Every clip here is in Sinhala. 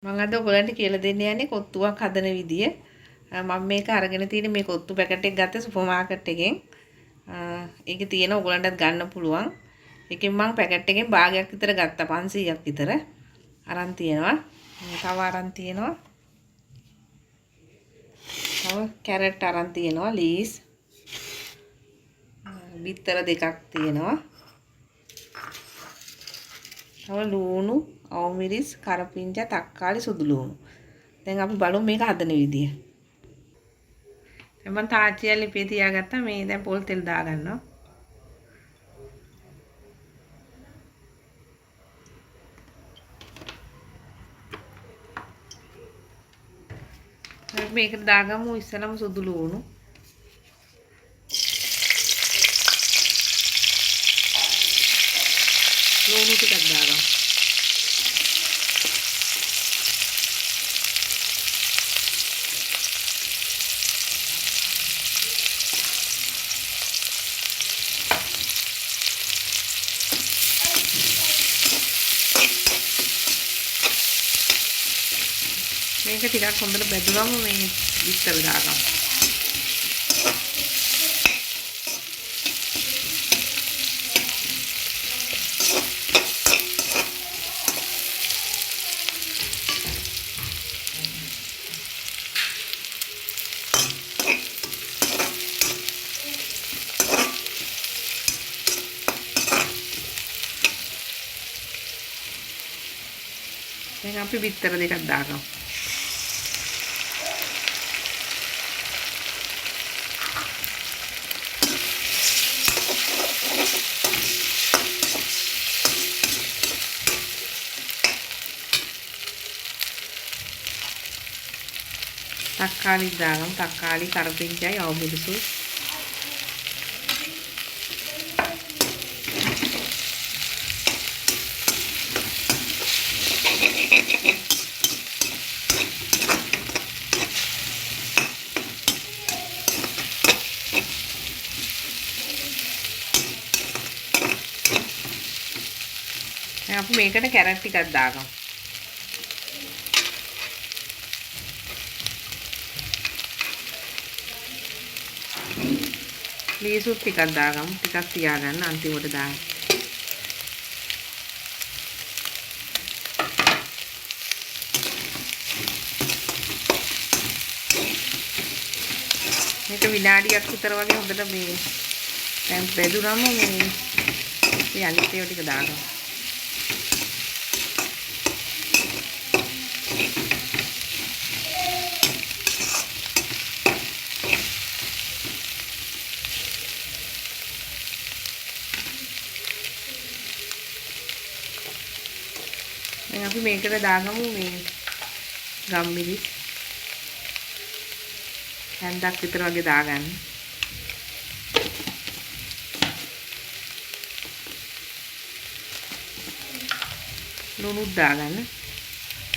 මම අද ඔයගලන්ට කියලා දෙන්න යන්නේ කොත්තුවක් හදන විදිය. මම මේක අරගෙන තියෙන්නේ මේ කොත්තු පැකට් එක ගත්ත සුපර් මාකට් එකෙන්. ඒකේ තියෙන ඔයගලන්ටත් ගන්න පුළුවන්. ඒකෙන් මම පැකට් එකෙන් භාගයක් විතර ගත්තා 500ක් විතර. අරන් තියෙනවා. තව අරන් තියෙනවා. තව කැරට් අරන් තියෙනවා ලීස්. බිත්තර දෙකක් තියෙනවා. තව ලුණු, අවමිරිස්, කරපිංචා, තක්කාලි, සුදු ලුණු. දැන් අපි බලමු මේක හදන විදිය. දැන් මම තාච්චිය ලිපේ තියාගත්තා. මේ දැන් පොල් තෙල් දා ගන්නවා. මේකට දාගමු ඉස්සලම සුදු ලුණු. ලුණු ටිකක් දාගමු. මේක ටිකක් හොඳට බැදුනම මේ විස්තර දාගමු. දැන් අපි විස්තර දෙකක් දාගමු. තක්කාලි දාගමු. තක්කාලි, කරපිංචායි, අවමිරිසු. දැන් අපි මේකට කැරට් ටිකක් දාගමු. ලීසුත් ටිකක් දාගමු. ටිකක් තියාගන්න අන්තිමට දාන්න. මේක විනාඩියක් විතර වගේ හොඳට මේ දැන් බෙදුනම මේ අනිත් ඒවා ටික දාගමු. දැන් අපි මේකට දාගමු මේ ගම්මිරිස්. හැන්දක් විතර වගේ දාගන්න. ලුණුත් දාගන්න.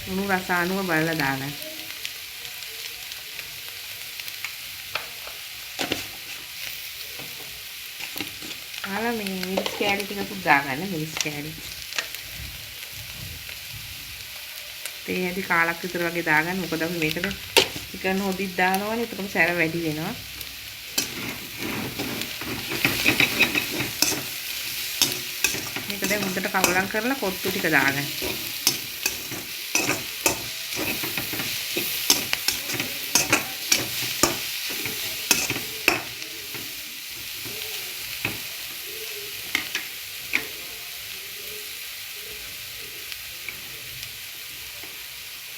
ලුණු රස අනුව බලලා දාගන්න. ආලා මේ මිරිස් කෑලි ටිකකුත් දාගන්න. මිරිස් කෑලි. තේ ඇදි කාලක් විතර වගේ දාගන්න. මොකද අපි මේකට චිකන් හොදිත් දානවනේ. ඒකම සැර වැඩි වෙනවා. මේක දැන් හොඳට කවලම් කරලා කොත්තු ටික දාගන්න.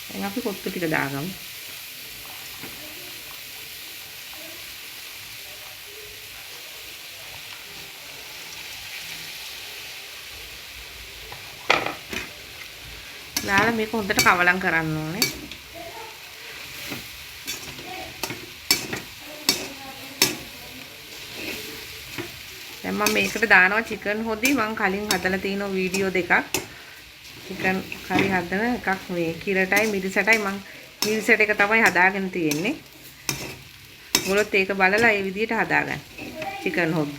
දැන් අපි කොත්තු ටික දාගමු. දාලා මේක හොඳට කවලම් කරන්න ඕනේ. දැන් මම මේකට දානවා චිකන් හොදි. මම කලින් හදලා තියෙන වීඩියෝ දෙකක්. චිකන් කරි හදන එකක් මේ කිරටයි මිරිසටයි මම මිරිසට එක තමයි හදාගෙන තියෙන්නේ. ඔයගොල්ලොත් ඒක බලලා ඒ විදිහට හදාගන්න. චිකන් හොද්ද.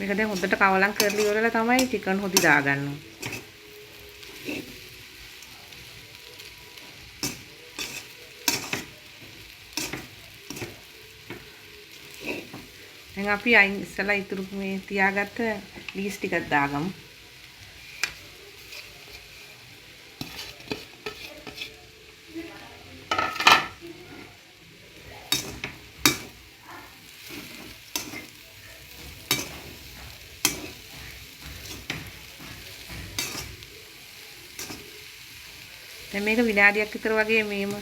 මේක දැන් හොඳට කවලම් කරලා ඉවරලා තමයි චිකන් හොදි දාගන්නේ. දැන් අපි අයින් ඉස්සලා ඉතුරු මේ තියාගත්ත ලීස් ටිකක් දාගමු. දැන් මේක විනාඩියක් විතර වගේ මේම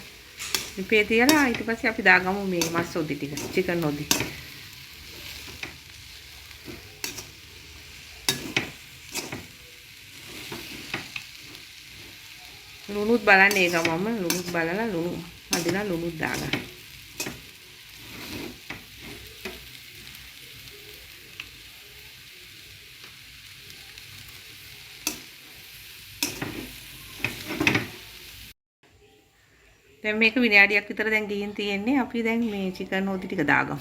ඉපේ තියලා ඊට පස්සේ අපි දාගමු මේ මස් හොදි ටික චිකන් හොදි. ලුණුත් බලන්න ඒක මම ලුණුත් බලලා ලුණු අදිනා ලුණුත් දාගන්න. දැන් මේක විනාඩියක් විතර දැන් ගිහින් තියෙන්නේ. අපි දැන් මේ චිකන් හොදි ටික දාගමු.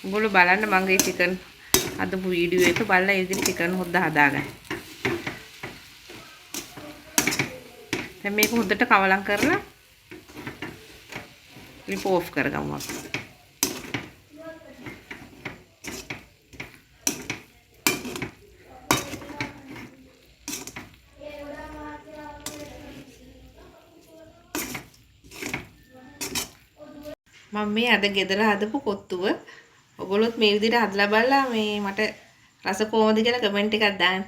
උගල බලන්න මගේ චිකන් අදපු වීඩියෝ එක බලලා ඒ විදිහට චිකන් හොද්ද හදාගන්න. දැන් මේක හොද්දට කවලම් කරලා ලිප් ඕෆ් කරගමු අපි. මම මේ අද ගෙදර හදපු කොත්තුව ඔයගොල්ලොත් මේ විදිහට හදලා බලලා මේ මට රස කොහොමද කියලා කමෙන්ට් එකක් දාන්න.